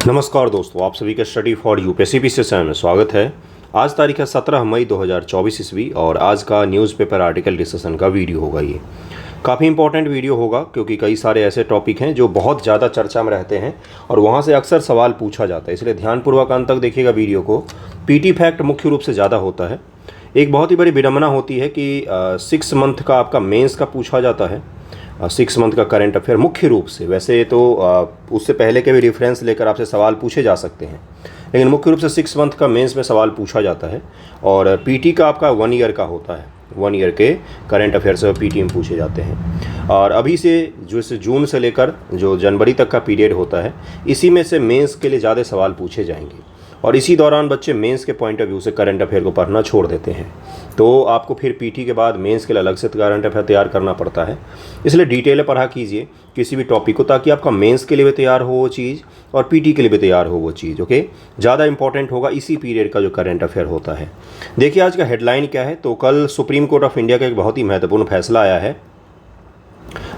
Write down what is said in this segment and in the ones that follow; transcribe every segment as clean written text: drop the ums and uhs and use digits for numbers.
नमस्कार दोस्तों, आप सभी का स्टडी फॉर यूपीएससी सेशन में स्वागत है। आज तारीख है 17 मई 2024 ईस्वी और आज का न्यूज़पेपर आर्टिकल डिस्कशन का वीडियो होगा। ये काफ़ी इंपॉर्टेंट वीडियो होगा क्योंकि कई सारे ऐसे टॉपिक हैं जो बहुत ज़्यादा चर्चा में रहते हैं और वहाँ से अक्सर सवाल पूछा जाता है, इसलिए ध्यानपूर्वक अंत तक देखिएगा वीडियो को। पीटी फैक्ट मुख्य रूप से ज़्यादा होता है। एक बहुत ही बड़ी विडंबना होती है कि 6 मंथ का आपका मेंस का पूछा जाता है, 6 मंथ का करंट अफेयर मुख्य रूप से। वैसे तो उससे पहले के भी रेफरेंस लेकर आपसे सवाल पूछे जा सकते हैं, लेकिन मुख्य रूप से 6 मंथ का मेंस में सवाल पूछा जाता है। और पीटी का आपका 1 ईयर का होता है, 1 ईयर के करंट अफेयर्स पीटी में पूछे जाते हैं। और अभी से जो जून से लेकर जो जनवरी तक का पीरियड होता है, इसी में से मेंस के लिए ज़्यादा सवाल पूछे जाएंगे और इसी दौरान बच्चे मेंस के पॉइंट ऑफ व्यू से करंट अफेयर को पढ़ना छोड़ देते हैं। तो आपको फिर पीटी के बाद मेंस के लिए अलग से करंट अफेयर तैयार करना पड़ता है, इसलिए डिटेल पढ़ा कीजिए किसी भी टॉपिक को, ताकि आपका मेंस के लिए भी तैयार हो वो चीज़ और पीटी के लिए भी तैयार हो वो चीज़। ओके, ज़्यादा इंपॉर्टेंट होगा इसी पीरियड का जो करंट अफेयर होता है। देखिए आज का हेडलाइन क्या है। तो कल सुप्रीम कोर्ट ऑफ इंडिया का एक बहुत ही महत्वपूर्ण फैसला आया है,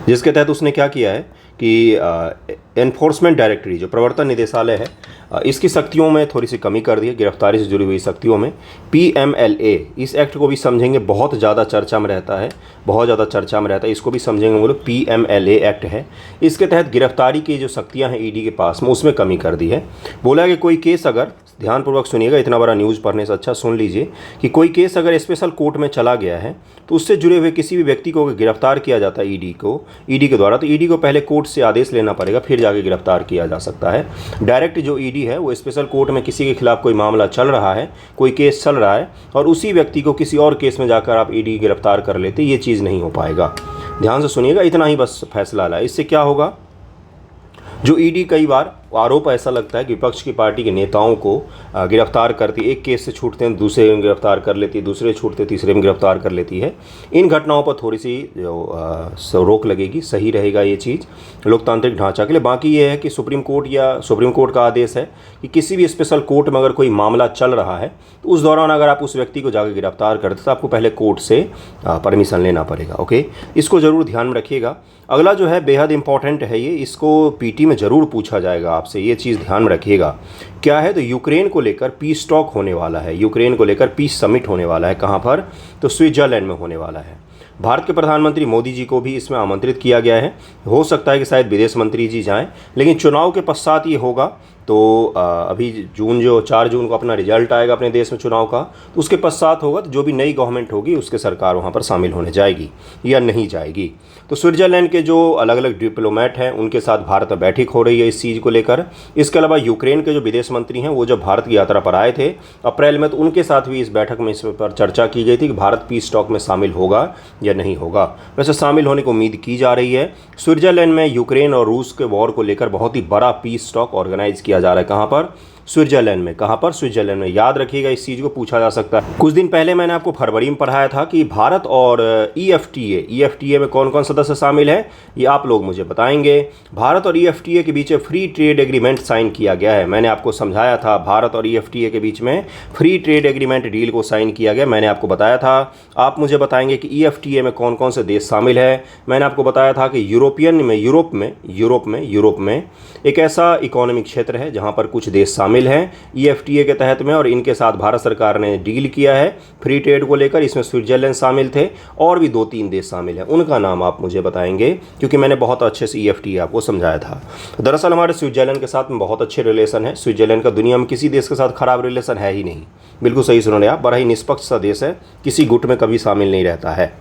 जिसके तहत उसने क्या किया है कि एनफोर्समेंट डायरेक्टरी जो प्रवर्तन निदेशालय है, इसकी शक्तियों में थोड़ी सी कमी कर दी है, गिरफ्तारी से जुड़ी हुई शक्तियों में। पीएमएलए इस एक्ट को भी समझेंगे, बहुत ज़्यादा चर्चा में रहता है, बहुत ज़्यादा चर्चा में रहता है, इसको भी समझेंगे। वो लोग पीएमएलए एक्ट है, इसके तहत गिरफ्तारी की जो शक्तियाँ हैं ईडी के पास में, उसमें कमी कर दी है। बोला कि कोई केस अगर, ध्यानपूर्वक सुनिएगा, इतना बड़ा न्यूज़ पढ़ने से अच्छा सुन लीजिए कि कोई केस अगर स्पेशल कोर्ट में चला गया है तो उससे जुड़े हुए किसी भी व्यक्ति को गिरफ्तार किया जाता है ईडी के द्वारा, तो ईडी को पहले कोर्ट से आदेश लेना पड़ेगा, फिर जाके गिरफ्तार किया जा सकता है। डायरेक्ट जो ईडी है वो स्पेशल कोर्ट में किसी के खिलाफ कोई मामला चल रहा है, कोई केस चल रहा है और उसी व्यक्ति को किसी और केस में जाकर आप ईडी गिरफ्तार कर लेते, ये चीज़ नहीं हो पाएगा। ध्यान से सुनिएगा, इतना ही बस फैसला लाया। इससे क्या होगा, जो ईडी कई बार आरोप ऐसा लगता है कि विपक्ष की पार्टी के नेताओं को गिरफ्तार करती, एक केस से छूटते हैं दूसरे में गिरफ्तार कर लेती है, दूसरे छूटते तीसरे में गिरफ्तार कर लेती है। इन घटनाओं पर थोड़ी सी जो रोक लगेगी, सही रहेगा ये चीज़ लोकतांत्रिक ढांचा के लिए। बाकी ये है कि सुप्रीम कोर्ट का आदेश है कि किसी भी स्पेशल कोर्ट में अगर कोई मामला चल रहा है तो उस दौरान अगर आप उस व्यक्ति को जाकर गिरफ्तार करते तो आपको पहले कोर्ट से परमिशन लेना पड़ेगा। ओके, इसको ज़रूर ध्यान में रखिएगा। अगला जो है बेहद इंपॉर्टेंट है, ये इसको पीटी में ज़रूर पूछा जाएगा आपसे, ये चीज़ ध्यान रखिएगा। क्या है, तो यूक्रेन को लेकर पीस टॉक होने वाला है, यूक्रेन को लेकर पीस समिट होने वाला है। कहाँ पर, तो स्विट्जरलैंड में होने वाला है। भारत के प्रधानमंत्री मोदी जी को भी इसमें आमंत्रित किया गया है। हो सकता है कि शायद विदेश मंत्री जी जाएं, लेकिन चुनाव के पश्चात ये होगा। तो अभी जो 4 जून को अपना रिजल्ट आएगा अपने देश में चुनाव का, तो उसके पश्चात होगा, तो जो भी नई गवर्नमेंट होगी उसके सरकार वहाँ पर शामिल होने जाएगी या नहीं जाएगी। तो स्विट्जरलैंड के जो अलग अलग डिप्लोमेट हैं उनके साथ भारत में बैठक हो रही है इस चीज़ को लेकर। इसके अलावा यूक्रेन के जो विदेश मंत्री हैं वो जब भारत की यात्रा पर आए थे अप्रैल में, तो उनके साथ भी इस बैठक में इस पर चर्चा की गई थी कि भारत पीस टॉक में शामिल होगा या नहीं होगा। वैसे शामिल होने की उम्मीद की जा रही है। स्विट्जरलैंड में यूक्रेन और रूस के वॉर को लेकर बहुत ही बड़ा पीस टॉक ऑर्गेनाइज किया जा रहा है। कहाँ पर, स्विट्जरलैंड में। कहाँ पर, स्विट्जरलैंड में। याद रखिएगा, इस चीज़ को पूछा जा सकता है। कुछ दिन पहले मैंने आपको फरवरी में पढ़ाया था कि भारत और ईएफटीए में कौन कौन सदस्य शामिल है, ये आप लोग मुझे बताएंगे। भारत और ईएफटीए के बीच फ्री ट्रेड एग्रीमेंट साइन किया गया है। मैंने आपको समझाया था, भारत और ईएफटीए के बीच में फ्री ट्रेड एग्रीमेंट डील को साइन किया गया, मैंने आपको बताया था। आप मुझे बताएंगे कि ईएफटीए में कौन कौन से देश शामिल है। मैंने आपको बताया था कि यूरोप में एक ऐसा इकोनॉमिक क्षेत्र है जहाँ पर कुछ देश शामिल हैं ईएफटीए के तहत में, और इनके साथ भारत सरकार ने डील किया है फ्री ट्रेड को लेकर। इसमें स्विट्जरलैंड शामिल थे और भी 2-3 देश शामिल हैं, उनका नाम आप मुझे बताएंगे क्योंकि मैंने बहुत अच्छे से ईएफटीए आपको समझाया था। दरअसल हमारे स्विट्जरलैंड के साथ में बहुत अच्छे रिलेशन है। स्विट्जरलैंड का दुनिया में किसी देश के साथ खराब रिलेशन है ही नहीं। बिल्कुल सही सुन रहे हैं आप, बड़ा ही निष्पक्ष सा देश है, किसी गुट में कभी शामिल नहीं रहता है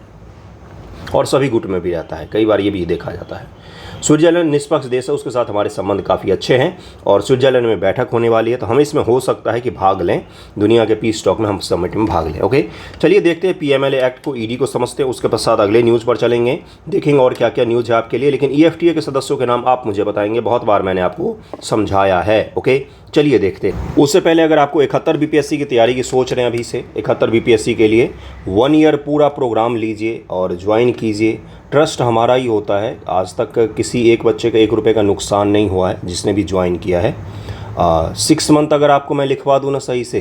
और सभी गुट में भी रहता है, कई बार ये भी देखा जाता है। स्विट्जरलैंड निष्पक्ष देश है, उसके साथ हमारे संबंध काफ़ी अच्छे हैं और स्विट्जरलैंड में बैठक होने वाली है, तो हम इसमें हो सकता है कि भाग लें, दुनिया के पीस टॉक में हम समिट में भाग लें। ओके, चलिए देखते हैं पीएमएलए एक्ट को, ईडी को समझते हैं, उसके पश्चात अगले न्यूज़ पर चलेंगे, देखेंगे और क्या क्या न्यूज़ है आपके लिए। लेकिन ईएफटीए के सदस्यों के नाम आप मुझे बताएंगे, बहुत बार मैंने आपको समझाया है। ओके, चलिए देखते हैं। उससे पहले अगर आपको 71 बीपीएससी की तैयारी की सोच रहे हैं अभी से, 71 बीपीएससी के लिए 1 ईयर पूरा प्रोग्राम लीजिए और ज्वाइन कीजिए। ट्रस्ट हमारा ही होता है, आज तक किसी एक बच्चे का 1 रुपये का नुकसान नहीं हुआ है जिसने भी ज्वाइन किया है। 6 मंथ अगर आपको मैं लिखवा दूँ ना सही से,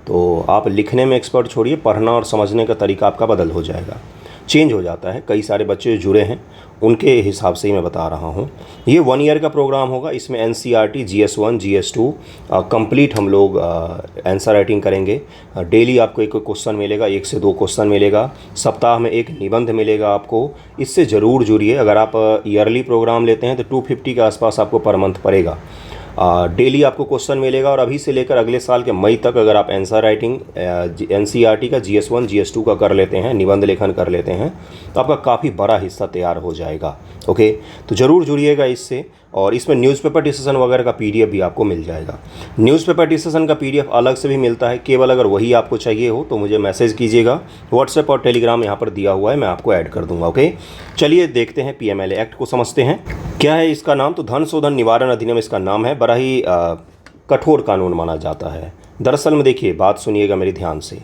तो आप लिखने में एक्सपर्ट छोड़िए, पढ़ना और समझने का तरीका आपका बदल हो जाएगा। चेंज हो जाता है। कई सारे बच्चे जो जुड़े हैं उनके हिसाब से ही मैं बता रहा हूँ। ये 1 ईयर का प्रोग्राम होगा। इसमें NCERT, GS1, GS2 कंप्लीट हम लोग आंसर राइटिंग करेंगे। डेली आपको एक क्वेश्चन मिलेगा, 1 से 2 क्वेश्चन मिलेगा। सप्ताह में एक निबंध मिलेगा आपको। इससे ज़रूर जुड़िए। अगर आप ईयरली प्रोग्राम लेते हैं तो 250 के आसपास आपको पर मंथ पड़ेगा। डेली आपको क्वेश्चन मिलेगा। और अभी से लेकर अगले साल के मई तक अगर आप आंसर राइटिंग NCERT का, GS1, GS2 का कर लेते हैं, निबंध लेखन कर लेते हैं, तो आपका काफ़ी बड़ा हिस्सा तैयार हो जाएगा। ओके, तो ज़रूर जुड़िएगा इससे। और इसमें न्यूज़पेपर डिस्कशन वगैरह का PDF भी आपको मिल जाएगा। न्यूज़पेपर डिस्कशन का PDF अलग से भी मिलता है। केवल अगर वही आपको चाहिए हो तो मुझे मैसेज कीजिएगा। व्हाट्सएप और टेलीग्राम यहाँ पर दिया हुआ है, मैं आपको ऐड कर दूंगा। ओके, चलिए देखते हैं PMLA एक्ट को समझते हैं। क्या है इसका नाम? तो धन शोधन निवारण अधिनियम इसका नाम है। बड़ा ही कठोर कानून माना जाता है। दरअसल में देखिए, बात सुनिएगा मेरी ध्यान से।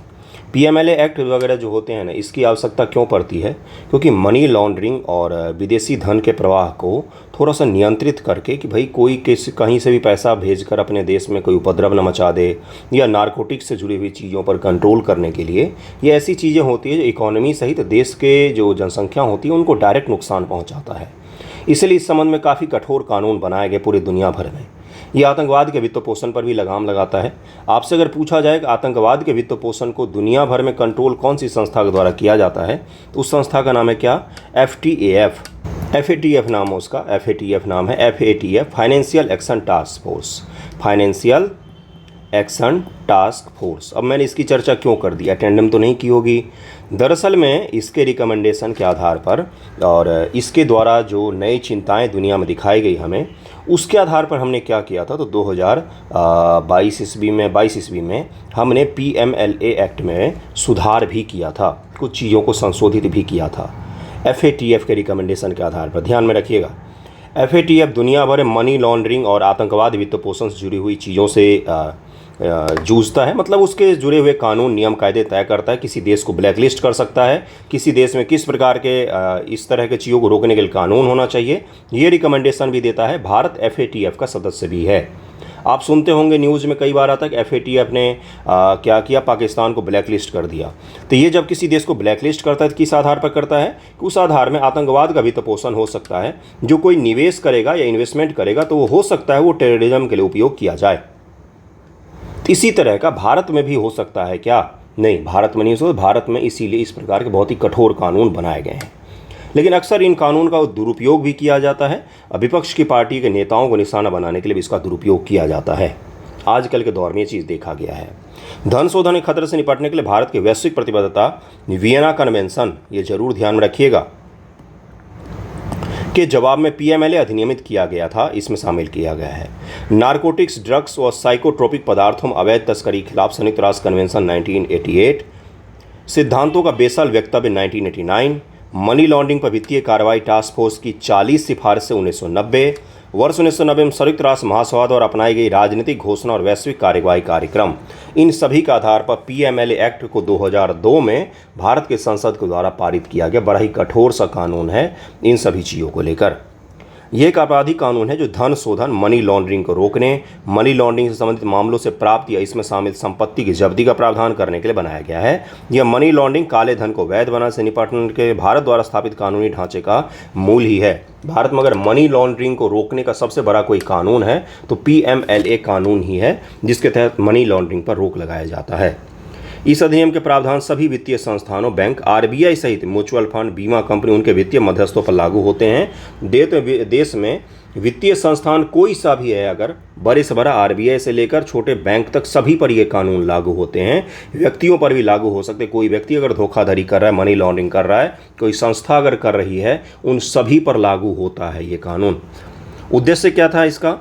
PMLA एक्ट वगैरह जो होते हैं ना, इसकी आवश्यकता क्यों पड़ती है? क्योंकि मनी लॉन्ड्रिंग और विदेशी धन के प्रवाह को थोड़ा सा नियंत्रित करके, कि भाई कोई कहीं से भी पैसा भेजकर अपने देश में कोई उपद्रव न मचा दे, या नारकोटिक्स से जुड़ी हुई चीज़ों पर कंट्रोल करने के लिए ये ऐसी चीज़ें होती है जो इकोनॉमी सहित देश के जो जनसंख्या होती है उनको डायरेक्ट नुकसान पहुँचाता है। इसलिए इस संबंध में काफ़ी कठोर कानून बनाए गए पूरी दुनिया भर में। ये आतंकवाद के वित्त पोषण पर भी लगाम लगाता है। आपसे अगर पूछा जाए कि आतंकवाद के वित्त पोषण को दुनिया भर में कंट्रोल कौन सी संस्था के द्वारा किया जाता है, तो उस संस्था का नाम है क्या? FATF नाम है उसका। FATF नाम है, FATF, financial action task force. Financial action task force. अब मैंने इसकी चर्चा क्यों कर दी? अटेंडम तो नहीं की होगी। दरअसल में इसके रिकमेंडेशन के आधार पर और इसके द्वारा जो नई चिंताएं दुनिया में दिखाई गई हमें, उसके आधार पर हमने क्या किया था? तो 2022 ईस्वी में हमने PMLA एक्ट में सुधार भी किया था, कुछ चीज़ों को संशोधित भी किया था FATF के रिकमेंडेशन के आधार पर। ध्यान में रखिएगा, FATF दुनिया भर में मनी लॉन्ड्रिंग और आतंकवाद वित्त पोषण से जुड़ी हुई चीज़ों से जूझता है। मतलब उसके जुड़े हुए कानून, नियम, कायदे तय करता है। किसी देश को ब्लैकलिस्ट कर सकता है, किसी देश में किस प्रकार के इस तरह के चीज़ों को रोकने के लिए कानून होना चाहिए, ये रिकमेंडेशन भी देता है। भारत FATF का सदस्य भी है। आप सुनते होंगे न्यूज़ में कई बार आता है कि FATF ने क्या किया? पाकिस्तान को ब्लैकलिस्ट कर दिया। तो ये जब किसी देश को ब्लैकलिस्ट करता है तो किस आधार पर करता है? कि उस आधार में आतंकवाद का वित्त पोषण हो सकता है। जो कोई निवेश करेगा या इन्वेस्टमेंट करेगा तो वो हो सकता है वो टेररिज्म के लिए उपयोग किया जाए। इसी तरह का भारत में भी हो सकता है क्या? नहीं, भारत में नहीं हो सकता। भारत में इसीलिए इस प्रकार के बहुत ही कठोर कानून बनाए गए हैं। लेकिन अक्सर इन कानून का दुरुपयोग भी किया जाता है। विपक्ष की पार्टी के नेताओं को निशाना बनाने के लिए भी इसका दुरुपयोग किया जाता है। आजकल के दौर में ये चीज़ देखा गया है। धन शोधन के खतरे से निपटने के लिए भारत की वैश्विक प्रतिबद्धता वियना कन्वेंशन, ये जरूर ध्यान में रखिएगा, के जवाब में PMLA अधिनियमित किया गया था, इसमें शामिल किया गया है। नारकोटिक्स, ड्रग्स और साइकोट्रोपिक पदार्थों अवैध तस्करी के खिलाफ संयुक्त राष्ट्र कन्वेंशन 1988, सिद्धांतों का बेसल वक्तव्य 1989, मनी लॉन्ड्रिंग पर वित्तीय कार्रवाई टास्क फोर्स की 40 सिफारिशें 1990, वर्ष 1990 में संयुक्त राष्ट्र महासभा द्वारा अपनाई गई राजनीतिक घोषणा और वैश्विक कार्रवाई कार्यक्रम, इन सभी के आधार पर PMLA एक्ट को 2002 में भारत के संसद के द्वारा पारित किया गया। बड़ा ही कठोर सा कानून है इन सभी चीज़ों को लेकर। यह एक आपराधिक कानून है जो धन शोधन, मनी लॉन्ड्रिंग को रोकने, मनी लॉन्ड्रिंग से संबंधित मामलों से प्राप्त या इसमें शामिल संपत्ति की जब्ती का प्रावधान करने के लिए बनाया गया है। यह मनी लॉन्ड्रिंग, काले धन को वैध बनाने से निपटने के भारत द्वारा स्थापित कानूनी ढांचे का मूल ही है। भारत में अगर मनी लॉन्ड्रिंग को रोकने का सबसे बड़ा कोई कानून है तो PMLA कानून ही है, जिसके तहत मनी लॉन्ड्रिंग पर रोक लगाया जाता है। इस अधिनियम के प्रावधान सभी वित्तीय संस्थानों, बैंक, RBI सहित म्यूचुअल फंड, बीमा कंपनी, उनके वित्तीय मध्यस्थों पर लागू होते हैं। देश में वित्तीय संस्थान कोई सा भी है, अगर बड़े से बड़ा RBI से लेकर छोटे बैंक तक सभी पर ये कानून लागू होते हैं। व्यक्तियों पर भी लागू हो सकते। कोई व्यक्ति अगर धोखाधड़ी कर रहा है, मनी लॉन्ड्रिंग कर रहा है, कोई संस्था अगर कर रही है, उन सभी पर लागू होता है ये कानून। उद्देश्य क्या था इसका?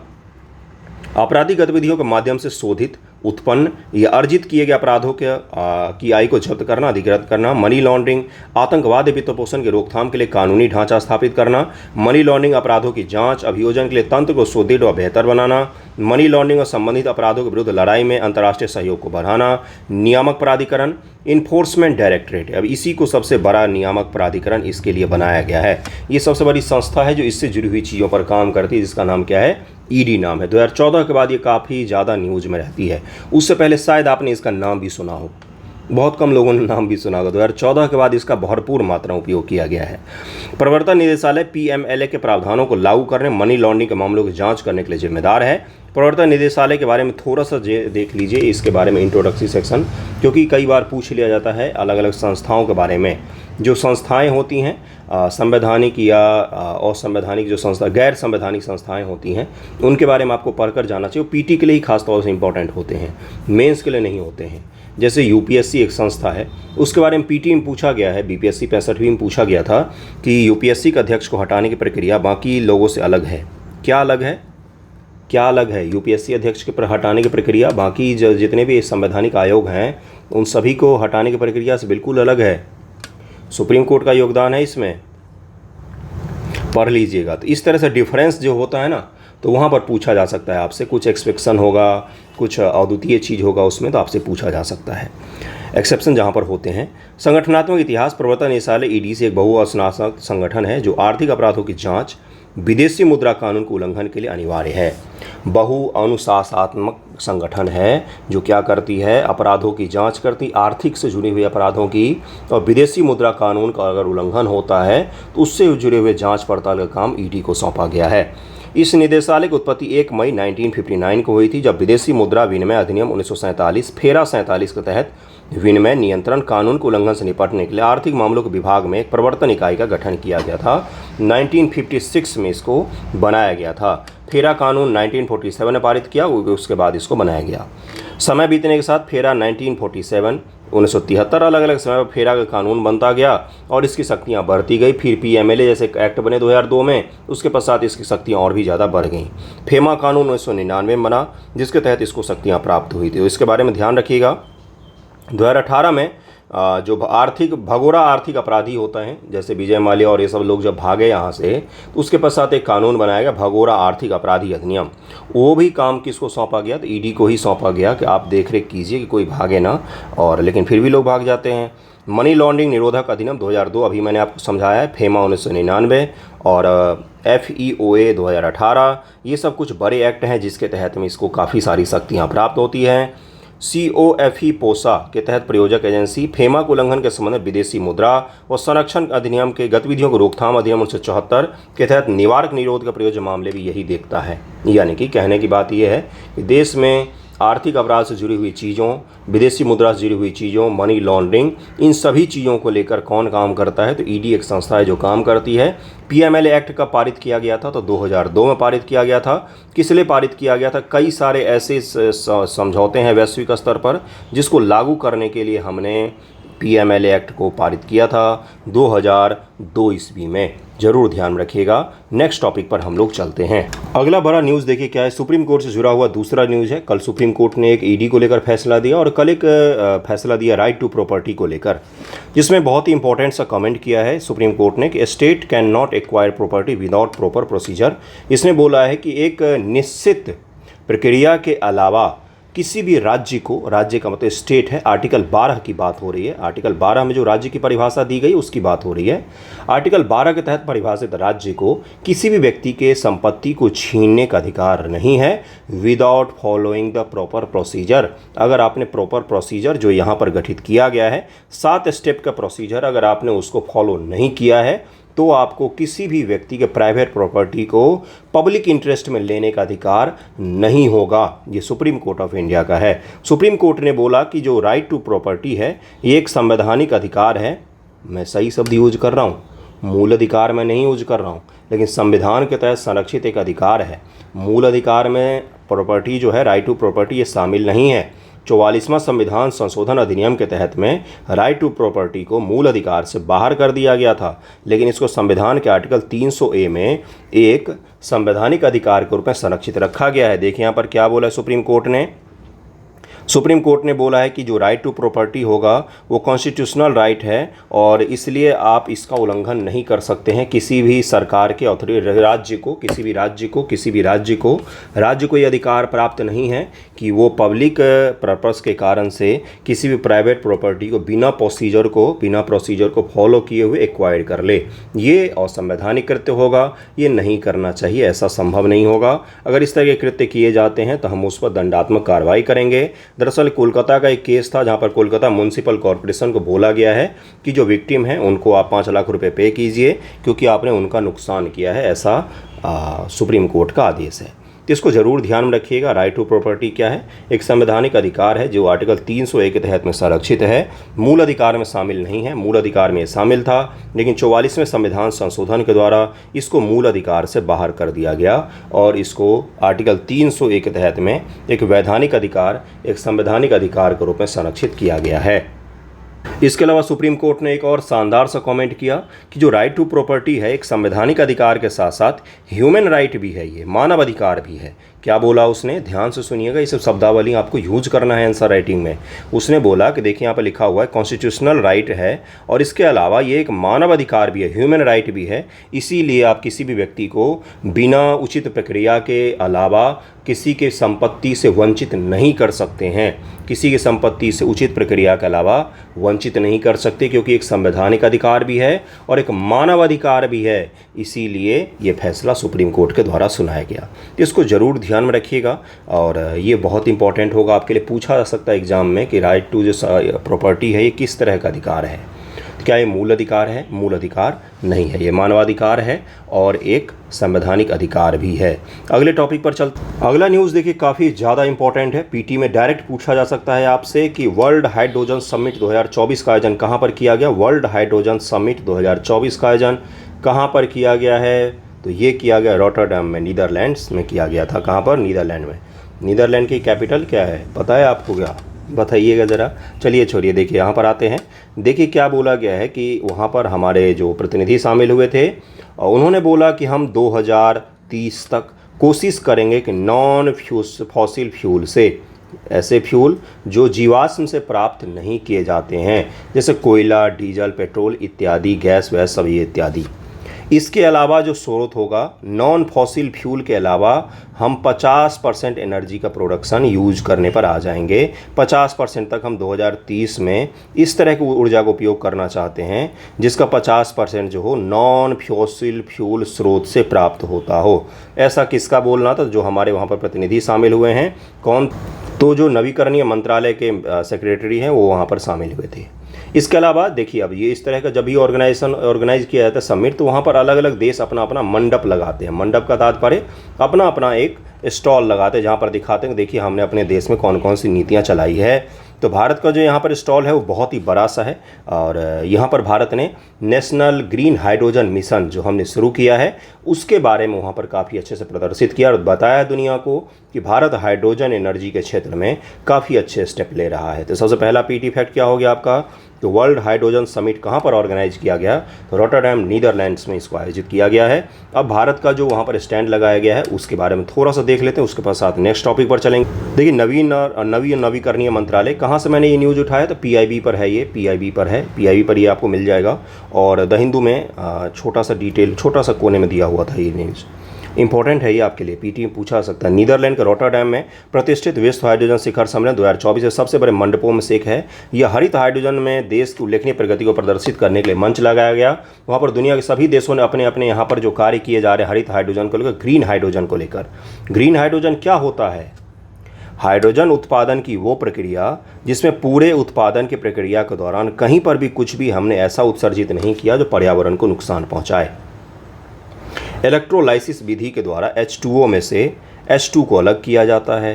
आपराधिक गतिविधियों के माध्यम से शोधित, उत्पन्न या अर्जित किए गए अपराधों की आय को जब्त करना, अधिकृत करना, मनी लॉन्ड्रिंग, आतंकवाद वित्त पोषण की रोकथाम के लिए कानूनी ढांचा स्थापित करना, मनी लॉन्ड्रिंग अपराधों की जांच, अभियोजन के लिए तंत्र को सुदृढ़ और बेहतर बनाना, मनी लॉन्ड्रिंग और संबंधित अपराधों के विरुद्ध लड़ाई में अंतर्राष्ट्रीय सहयोग को बढ़ाना, नियामक प्राधिकरण, इन्फोर्समेंट डायरेक्टरेट। अब इसी को सबसे बड़ा नियामक प्राधिकरण इसके लिए बनाया गया है। ये सबसे बड़ी संस्था है जो इससे जुड़ी हुई चीज़ों पर काम करती है, जिसका नाम क्या है? ED नाम है। 2014 के बाद ये काफ़ी ज़्यादा न्यूज़ में रहती है। उससे पहले शायद आपने इसका नाम भी सुना हो। बहुत कम लोगों ने नाम भी सुना होगा। 2014 के बाद इसका भरपूर मात्रा में उपयोग किया गया है। प्रवर्तन निदेशालय पीएमएलए के प्रावधानों को लागू करने, मनी लॉन्ड्रिंग के मामलों की जांच करने के लिए जिम्मेदार है। प्रवर्तन निदेशालय के बारे में थोड़ा सा देख लीजिए, इसके बारे में इंट्रोडक्टरी सेक्शन, क्योंकि कई बार पूछ लिया जाता है अलग अलग संस्थाओं के बारे में। जो संस्थाएं होती हैं संवैधानिक या असंवैधानिक, जो संस्था गैर संवैधानिक संस्थाएं होती हैं, उनके बारे में आपको पढ़कर जाना चाहिए। पीटी के लिए ही खास तौर से इंपॉर्टेंट होते हैं, मेंस के लिए नहीं होते हैं। जैसे यूपीएससी एक संस्था है, उसके बारे में पीटी में पूछा गया है, बीपीएससी 65वीं में पूछा गया था कि यूपीएससी के अध्यक्ष को हटाने की प्रक्रिया बाकी लोगों से अलग है। क्या अलग है? क्या अलग है? यूपीएससी अध्यक्ष के हटाने की प्रक्रिया बाकी जितने भी संवैधानिक आयोग हैं उन सभी को हटाने की प्रक्रिया से बिल्कुल अलग है। सुप्रीम कोर्ट का योगदान है इसमें, पढ़ लीजिएगा। तो इस तरह से डिफरेंस जो होता है ना, तो वहाँ पर पूछा जा सकता है आपसे, कुछ एक्सेप्शन होगा, कुछ अद्वितीय चीज़ होगा उसमें, तो आपसे पूछा जा सकता है एक्सेप्शन जहाँ पर होते हैं। संगठनात्मक इतिहास, प्रवर्तन निदेशालय ईडी से एक बहुअनुशासक संगठन है जो आर्थिक अपराधों की जांच विदेशी मुद्रा कानून के उल्लंघन के लिए अनिवार्य है। बहुअनुशासनात्मक संगठन है जो क्या करती है? अपराधों की जांच करती, आर्थिक से जुड़े हुए अपराधों की, और विदेशी मुद्रा कानून का अगर उल्लंघन होता है तो उससे जुड़े हुए जांच पड़ताल का काम ईडी को सौंपा गया है। इस निदेशालय की उत्पत्ति 1 मई 1959 को हुई थी, जब विदेशी मुद्रा विनिमय अधिनियम 1947 फेरा 47 के तहत विनिमय नियंत्रण कानून के उल्लंघन से निपटने के लिए आर्थिक मामलों के विभाग में एक प्रवर्तन इकाई का गठन किया गया था। 1956 में इसको बनाया गया था। फेरा कानून 1947 में पारित किया, उसके बाद इसको बनाया गया। समय बीतने के साथ फेरा 1947 1973 अलग अलग समय पर फेरा का कानून बनता गया और इसकी शक्तियाँ बढ़ती गई। फिर पीएमएलए जैसे एक्ट बने 2002 में, उसके पश्चात इसकी शक्तियाँ और भी ज़्यादा बढ़ गईं। फेमा कानून 1999 में बना, जिसके तहत इसको शक्तियाँ प्राप्त हुई थी। इसके बारे में ध्यान रखिएगा। 2018 में जो भगोड़ा आर्थिक अपराधी होता है, जैसे विजय माल्या और ये सब लोग जब भागे यहाँ से, तो उसके पश्चात एक कानून बनाया गया, भगोड़ा आर्थिक अपराधी अधिनियम। वो भी काम किसको सौंपा गया? तो ईडी को ही सौंपा गया कि आप देख रेख कीजिए कि कोई भागे ना, और लेकिन फिर भी लोग भाग जाते हैं। मनी लॉन्ड्रिंग निरोधक अधिनियम 2002, अभी मैंने आपको समझाया है। फेमा 1999 और FEOA 2018, ये सब कुछ बड़े एक्ट हैं जिसके तहत में इसको काफ़ी सारी शक्तियाँ प्राप्त होती हैं। COFE पोसा के तहत प्रयोजक एजेंसी फेमा के उल्लंघन के संबंध में विदेशी मुद्रा व संरक्षण अधिनियम के गतिविधियों को रोकथाम अधिनियम 1974 के तहत निवारक निरोध का प्रयोज्य मामले भी यही देखता है। यानी कि कहने की बात यह है कि देश में आर्थिक अपराध से जुड़ी हुई चीज़ों, विदेशी मुद्रा से जुड़ी हुई चीज़ों, मनी लॉन्ड्रिंग, इन सभी चीज़ों को लेकर कौन काम करता है? तो ईडी एक संस्था है जो काम करती है। पीएमएलए एक्ट का पारित किया गया था तो 2002 में पारित किया गया था। किस लिए पारित किया गया था? कई सारे ऐसे समझौते हैं वैश्विक स्तर पर जिसको लागू करने के लिए हमने पीएमएलए एक्ट को पारित किया था 2002 ईस्वी में। जरूर ध्यान रखिएगा। नेक्स्ट टॉपिक पर हम लोग चलते हैं। अगला बड़ा न्यूज़ देखिए क्या है। सुप्रीम कोर्ट से जुड़ा हुआ दूसरा न्यूज़ है। कल सुप्रीम कोर्ट ने एक ईडी को लेकर फैसला दिया और कल एक फैसला दिया राइट टू प्रॉपर्टी को लेकर, जिसमें बहुत ही इंपॉर्टेंट सा कमेंट किया है सुप्रीम कोर्ट ने कि state can not acquire property without proper procedure. इसने बोला है कि एक निश्चित प्रक्रिया के अलावा किसी भी राज्य को, राज्य का मतलब स्टेट है, आर्टिकल 12 की बात हो रही है। आर्टिकल 12 में जो राज्य की परिभाषा दी गई उसकी बात हो रही है। आर्टिकल 12 के तहत परिभाषित राज्य को किसी भी व्यक्ति के संपत्ति को छीनने का अधिकार नहीं है without following the proper procedure. अगर आपने प्रॉपर प्रोसीजर जो यहाँ पर गठित किया गया है, 7 स्टेप का प्रोसीजर, अगर आपने उसको फॉलो नहीं किया है तो आपको किसी भी व्यक्ति के प्राइवेट प्रॉपर्टी को पब्लिक इंटरेस्ट में लेने का अधिकार नहीं होगा। ये सुप्रीम कोर्ट ऑफ इंडिया का है। सुप्रीम कोर्ट ने बोला कि जो राइट टू प्रॉपर्टी है ये एक संवैधानिक अधिकार है। मैं सही शब्द यूज कर रहा हूँ, मूल अधिकार मैं नहीं यूज कर रहा हूँ, लेकिन संविधान के तहत संरक्षित एक अधिकार है। मूल अधिकार में प्रॉपर्टी जो है, राइट टू प्रॉपर्टी, ये शामिल नहीं है। 44वां संविधान संशोधन अधिनियम के तहत में राइट टू प्रॉपर्टी को मूल अधिकार से बाहर कर दिया गया था, लेकिन इसको संविधान के आर्टिकल 300A में एक संवैधानिक अधिकार के रूप में संरक्षित रखा गया है। देखिए यहाँ पर क्या बोला है सुप्रीम कोर्ट ने। सुप्रीम कोर्ट ने बोला है कि जो राइट टू प्रॉपर्टी होगा वो कॉन्स्टिट्यूशनल राइट है और इसलिए आप इसका उल्लंघन नहीं कर सकते हैं। किसी भी सरकार के अथॉरिटी, राज्य को, किसी भी राज्य को ये अधिकार प्राप्त नहीं है कि वो पब्लिक पर्पस के कारण से किसी भी प्राइवेट प्रॉपर्टी को बिना प्रोसीजर को फॉलो किए हुए एक्वायर कर ले। ये असंवैधानिक कृत्य होगा, ये नहीं करना चाहिए, ऐसा संभव नहीं होगा। अगर इस तरह के कृत्य किए जाते हैं तो हम उस पर दंडात्मक कार्रवाई करेंगे। दरअसल कोलकाता का एक केस था जहां पर कोलकाता म्युनिसिपल कॉरपोरेशन को बोला गया है कि जो विक्टिम है उनको आप 5 लाख रुपए पे कीजिए क्योंकि आपने उनका नुकसान किया है, ऐसा सुप्रीम कोर्ट का आदेश है। तो इसको ज़रूर ध्यान में रखिएगा। राइट टू प्रॉपर्टी क्या है? एक संवैधानिक अधिकार है जो आर्टिकल 301 के तहत में संरक्षित है, मूल अधिकार में शामिल नहीं है। मूल अधिकार में शामिल था लेकिन 44वें संविधान संशोधन के द्वारा इसको मूल अधिकार से बाहर कर दिया गया और इसको आर्टिकल 301 के तहत में एक वैधानिक अधिकार, एक संवैधानिक अधिकार के रूप में संरक्षित किया गया है। इसके अलावा सुप्रीम कोर्ट ने एक और शानदार सा कमेंट किया कि जो राइट टू प्रॉपर्टी है एक संवैधानिक अधिकार के साथ साथ ह्यूमन राइट भी है, ये मानव अधिकार भी है। क्या बोला उसने? ध्यान से सुनिएगा, ये सब शब्दावली आपको यूज करना है आंसर राइटिंग में। उसने बोला कि देखिए यहाँ पर लिखा हुआ है कॉन्स्टिट्यूशनल राइट है और इसके अलावा ये एक मानव अधिकार भी है, ह्यूमन राइट भी है। इसीलिए आप किसी भी व्यक्ति को बिना उचित प्रक्रिया के अलावा किसी के संपत्ति से वंचित नहीं कर सकते हैं, किसी की संपत्ति से उचित प्रक्रिया के अलावा वंचित नहीं कर सकते, क्योंकि एक संवैधानिक अधिकार भी है और एक मानव अधिकार भी है। इसीलिए ये फैसला सुप्रीम कोर्ट के द्वारा सुनाया गया। इसको ज़रूर ध्यान में रखिएगा और ये बहुत इंपॉर्टेंट होगा, आपके लिए पूछा जा सकता है एग्जाम में कि राइट टू जो प्रॉपर्टी है ये किस तरह का अधिकार है। क्या ये मूल अधिकार है? मूल अधिकार नहीं है, ये मानवाधिकार है और एक संवैधानिक अधिकार भी है। अगले टॉपिक पर चलते। अगला न्यूज़ देखिए काफ़ी ज़्यादा इंपॉर्टेंट है। पीटी में डायरेक्ट पूछा जा सकता है आपसे कि वर्ल्ड हाइड्रोजन समिट 2024 का आयोजन कहाँ पर किया गया। वर्ल्ड हाइड्रोजन समिट 2024 का आयोजन कहाँ पर किया गया है? तो ये किया गया रॉटरडैम में, नीदरलैंड्स में किया गया था। कहाँ पर? नीदरलैंड में। नीदरलैंड की कैपिटल क्या है पता है आपको? क्या बताइएगा ज़रा। चलिए छोड़िए, देखिए यहाँ पर आते हैं। देखिए क्या बोला गया है कि वहाँ पर हमारे जो प्रतिनिधि शामिल हुए थे और उन्होंने बोला कि हम 2030 तक कोशिश करेंगे कि नॉन फॉसिल फ्यूल से, ऐसे फ्यूल जो जीवाश्म से प्राप्त नहीं किए जाते हैं जैसे कोयला, डीजल, पेट्रोल इत्यादि, गैस वैस सब ये इत्यादि, इसके अलावा जो स्रोत होगा नॉन फॉसिल फ्यूल के अलावा हम 50% एनर्जी का प्रोडक्शन यूज करने पर आ जाएंगे। 50% तक हम 2030 में इस तरह की ऊर्जा का उपयोग करना चाहते हैं जिसका 50% जो हो नॉन फॉसिल फ्यूल स्रोत से प्राप्त होता हो। ऐसा किसका बोलना था? जो हमारे वहाँ पर प्रतिनिधि शामिल हुए हैं। कौन? तो जो नवीकरणीय मंत्रालय के सेक्रेटरी हैं वो वहाँ पर शामिल हुए थे। इसके अलावा देखिए अब ये इस तरह का जब भी ऑर्गेनाइज किया जाता है समिट, तो वहाँ पर अलग अलग देश अपना अपना मंडप लगाते हैं। मंडप का तात्पर्य अपना अपना एक स्टॉल लगाते हैं जहाँ पर दिखाते हैं देखिए हमने अपने देश में कौन कौन सी नीतियाँ चलाई है। तो भारत का जो यहाँ पर स्टॉल है वो बहुत ही बड़ा सा है और यहाँ पर भारत ने नेशनल ग्रीन हाइड्रोजन मिशन जो हमने शुरू किया है उसके बारे में वहाँ पर काफ़ी अच्छे से प्रदर्शित किया और बताया दुनिया को कि भारत हाइड्रोजन एनर्जी के क्षेत्र में काफ़ी अच्छे स्टेप ले रहा है। तो सबसे पहला पीटी फैक्ट क्या हो गया आपका? तो वर्ल्ड हाइड्रोजन समिट कहाँ पर ऑर्गेनाइज किया गया? तो रॉटरडैम नीदरलैंड्स में इसको आयोजित किया गया है। अब भारत का जो वहाँ पर स्टैंड लगाया गया है उसके बारे में थोड़ा सा देख लेते हैं, उसके पश्चात नेक्स्ट टॉपिक पर चलेंगे। देखिए नवीकरणीय मंत्रालय कहाँ से मैंने ये न्यूज़ उठाया? तो पीआईबी पर है, ये पीआईबी पर है, पीआईबी पर ये आपको मिल जाएगा और द हिंदू में छोटा सा डिटेल छोटा सा कोने में दिया हुआ था ये न्यूज़। इंपॉर्टेंट है ये आपके लिए, पीटी में पूछा सकता है। नीदरलैंड के रॉटरडैम में प्रतिष्ठित विश्व हाइड्रोजन शिखर सम्मेलन 2024 के सबसे बड़े मंडपों में से एक है। यह हरित हाइड्रोजन में देश की उल्लेखनीय प्रगति को प्रदर्शित करने के लिए मंच लगाया गया। वहाँ पर दुनिया के सभी देशों ने अपने अपने यहाँ पर जो कार्य किए जा रहे हैं हरित हाइड्रोजन को लेकर, ग्रीन हाइड्रोजन को लेकर। ग्रीन हाइड्रोजन क्या होता है? हाइड्रोजन उत्पादन की वो प्रक्रिया जिसमें पूरे उत्पादन की प्रक्रिया के दौरान कहीं पर भी कुछ भी हमने ऐसा उत्सर्जित नहीं किया जो पर्यावरण को नुकसान पहुँचाए। इलेक्ट्रोलाइसिस विधि के द्वारा H2O में से H2 को अलग किया जाता है,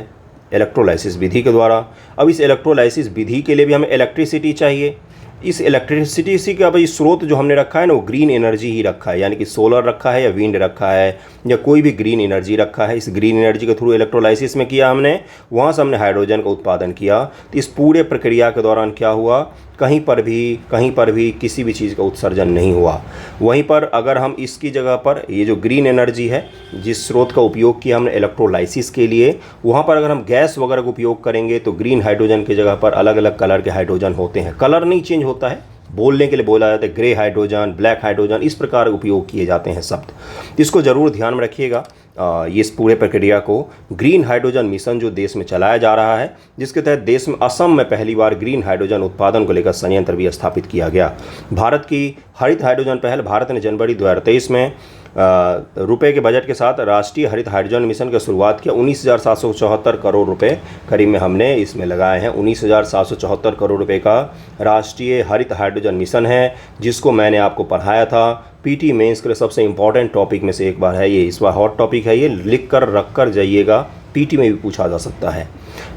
इलेक्ट्रोलाइसिस विधि के द्वारा। अब इस इलेक्ट्रोलाइसिस विधि के लिए भी हमें इलेक्ट्रिसिटी चाहिए। इस इलेक्ट्रिसिटी का भाई स्रोत जो हमने रखा है ना वो ग्रीन एनर्जी ही रखा है, यानी कि सोलर रखा है या विंड रखा है या कोई भी ग्रीन एनर्जी रखा है। इस ग्रीन एनर्जी के थ्रू इलेक्ट्रोलाइसिस में किया हमने, वहाँ से हमने हाइड्रोजन का उत्पादन किया। तो इस पूरे प्रक्रिया के दौरान क्या हुआ? कहीं पर भी किसी भी चीज़ का उत्सर्जन नहीं हुआ। वहीं पर अगर हम इसकी जगह पर ये जो ग्रीन एनर्जी है जिस स्रोत का उपयोग किया हमने इलेक्ट्रोलाइसिस के लिए, वहाँ पर अगर हम गैस वगैरह का उपयोग करेंगे तो ग्रीन हाइड्रोजन की जगह पर अलग अलग कलर के हाइड्रोजन होते हैं। कलर नहीं चेंज होता है, बोलने के लिए बोला जाता है ग्रे हाइड्रोजन, ब्लैक हाइड्रोजन, इस प्रकार उपयोग किए जाते हैं शब्द। इसको ज़रूर ध्यान में रखिएगा। ये इस पूरे प्रक्रिया को ग्रीन हाइड्रोजन मिशन जो देश में चलाया जा रहा है, जिसके तहत देश में असम में पहली बार ग्रीन हाइड्रोजन उत्पादन को लेकर संयंत्र भी स्थापित किया गया। भारत की हरित हाइड्रोजन पहल भारत ने जनवरी 2023 में रुपए के बजट के साथ राष्ट्रीय हरित हाइड्रोजन मिशन की शुरुआत किया। 19,774 करोड़ रुपए करीब में हमने इसमें लगाए हैं। 19,774 करोड़ रुपए का राष्ट्रीय हरित हाइड्रोजन मिशन है, जिसको मैंने आपको पढ़ाया था। पीटी मेंस के लिए सबसे इंपॉर्टेंट टॉपिक में से एक बार है ये, इस बार हॉट टॉपिक है ये, लिख कर रख कर जाइएगा, पीटी में भी पूछा जा सकता है।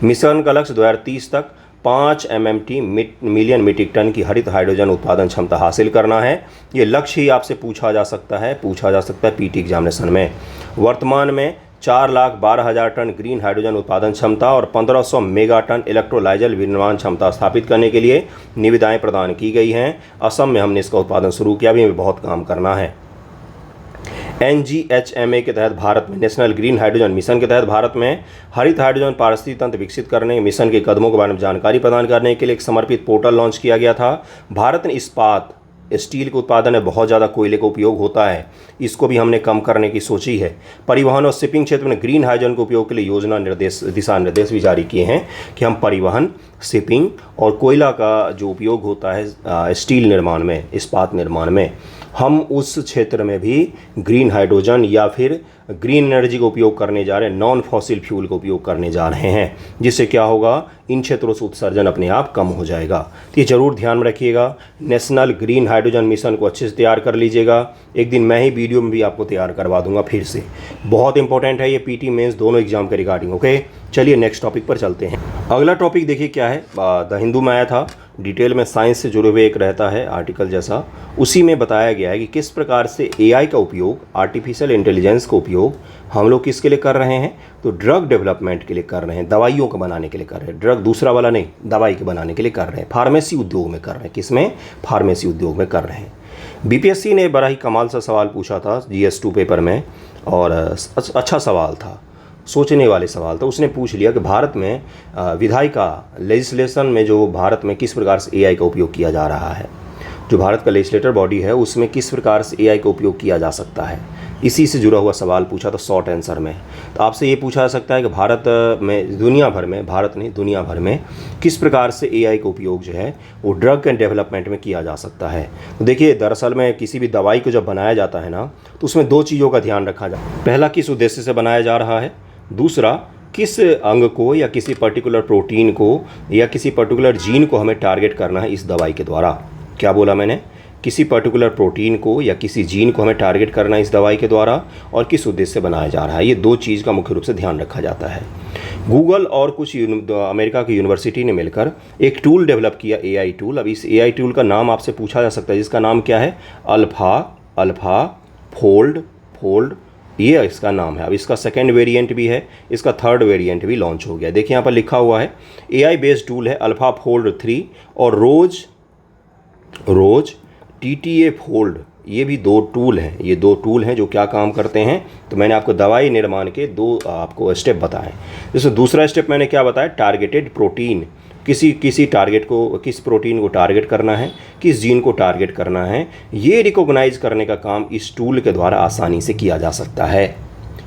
मिशन का लक्ष्य 2030 तक 5 MMT मिलियन मीट्रिक टन की हरित हाइड्रोजन उत्पादन क्षमता हासिल करना है। ये लक्ष्य ही आपसे पूछा जा सकता है पीटी एग्जामिनेशन में। वर्तमान में 4,12,000 टन ग्रीन हाइड्रोजन उत्पादन क्षमता और 1500 मेगा टन इलेक्ट्रोलाइजर विनिर्माण क्षमता स्थापित करने के लिए निविदाएं प्रदान की गई हैं। असम में हमने इसका उत्पादन शुरू किया, अभी हमें बहुत काम करना है। NGHMA के तहत भारत में नेशनल ग्रीन हाइड्रोजन मिशन के तहत भारत में हरित हाइड्रोजन पारिस्थितिकी तंत्र विकसित करने मिशन के कदमों के बारे में जानकारी प्रदान करने के लिए एक समर्पित पोर्टल लॉन्च किया गया था। भारत ने इस्पात स्टील के उत्पादन में बहुत ज़्यादा कोयले का उपयोग होता है, इसको भी हमने कम करने की सोची है। परिवहन और शिपिंग क्षेत्र में ग्रीन हाइड्रोजन के उपयोग के लिए योजना दिशा निर्देश भी जारी किए हैं कि हम परिवहन, शिपिंग और कोयला का जो उपयोग होता है स्टील निर्माण में, इस्पात निर्माण में, हम उस क्षेत्र में भी ग्रीन हाइड्रोजन या फिर ग्रीन एनर्जी का उपयोग करने जा रहे हैं, नॉन फॉसिल फ्यूल का उपयोग करने जा रहे हैं, जिससे क्या होगा, इन क्षेत्रों से उत्सर्जन अपने आप कम हो जाएगा। तो ये ज़रूर ध्यान में रखिएगा। नेशनल ग्रीन हाइड्रोजन मिशन को अच्छे से तैयार कर लीजिएगा। एक दिन मैं ही वीडियो में भी आपको तैयार करवा दूंगा फिर से। बहुत इंपॉर्टेंट है ये पीटी मेंस दोनों एग्जाम के रिगार्डिंग। ओके, चलिए नेक्स्ट टॉपिक पर चलते हैं। अगला टॉपिक देखिए क्या है, द हिंदू में आया था, डिटेल में साइंस से जुड़े हुए एक रहता है आर्टिकल जैसा, उसी में बताया गया है कि किस प्रकार से एआई का उपयोग, आर्टिफिशियल इंटेलिजेंस का उपयोग हम लोग किसके लिए कर रहे हैं, तो ड्रग डेवलपमेंट के लिए कर रहे हैं, दवाइयों को बनाने के लिए कर रहे हैं। ड्रग दूसरा वाला नहीं, दवाई के बनाने के लिए कर रहे हैं, फार्मेसी उद्योग में कर रहे हैं। किसमें? फार्मेसी उद्योग में कर रहे हैं। बीपीएससी ने बड़ा ही कमाल सा सवाल पूछा था GS2 पेपर में, और अच्छा सवाल था, सोचने वाले सवाल था। उसने पूछ लिया कि भारत में विधायिका लेजिस्लेशन में जो भारत में किस प्रकार से एआई का उपयोग किया जा रहा है, जो भारत का लेजिस्लेटर बॉडी है उसमें किस प्रकार से एआई का उपयोग किया जा सकता है, इसी से जुड़ा हुआ सवाल पूछा था शॉर्ट आंसर में। तो आपसे ये पूछा जा सकता है कि भारत में, दुनिया भर में, भारत नहीं दुनिया भर में किस प्रकार से एआई का उपयोग जो है वो ड्रग एंड डेवलपमेंट में किया जा सकता है। तो देखिए, दरअसल में किसी भी दवाई को जब बनाया जाता है ना, तो उसमें दो चीज़ों का ध्यान रखा जाता है। पहला, किस उद्देश्य से बनाया जा रहा है, दूसरा, किस अंग को या किसी पर्टिकुलर प्रोटीन को या किसी पर्टिकुलर जीन को हमें टारगेट करना है इस दवाई के द्वारा। क्या बोला मैंने? किसी पर्टिकुलर प्रोटीन को या किसी जीन को हमें टारगेट करना है इस दवाई के द्वारा, और किस उद्देश्य से बनाया जा रहा है। ये दो चीज़ का मुख्य रूप से ध्यान रखा जाता है। गूगल और कुछ अमेरिका की यूनिवर्सिटी ने मिलकर एक टूल डेवलप किया, एआई टूल। अब इस एआई टूल का नाम आपसे पूछा जा सकता है, जिसका नाम क्या है? अल्फा फोल्ड, ये इसका नाम है। अब इसका सेकेंड वेरिएंट भी है, इसका थर्ड वेरिएंट भी लॉन्च हो गया। देखिए यहाँ पर लिखा हुआ है एआई बेस्ड टूल है अल्फा फोल्ड 3 और रोज TTA फोल्ड। ये भी दो टूल हैं, ये दो टूल हैं जो क्या काम करते हैं। तो मैंने आपको दवाई निर्माण के दो आपको स्टेप बताए। जैसे दूसरा स्टेप मैंने क्या बताया, टारगेटेड प्रोटीन, किसी टारगेट को, किस प्रोटीन को टारगेट करना है, किस जीन को टारगेट करना है, ये रिकॉग्नाइज करने का काम इस टूल के द्वारा आसानी से किया जा सकता है।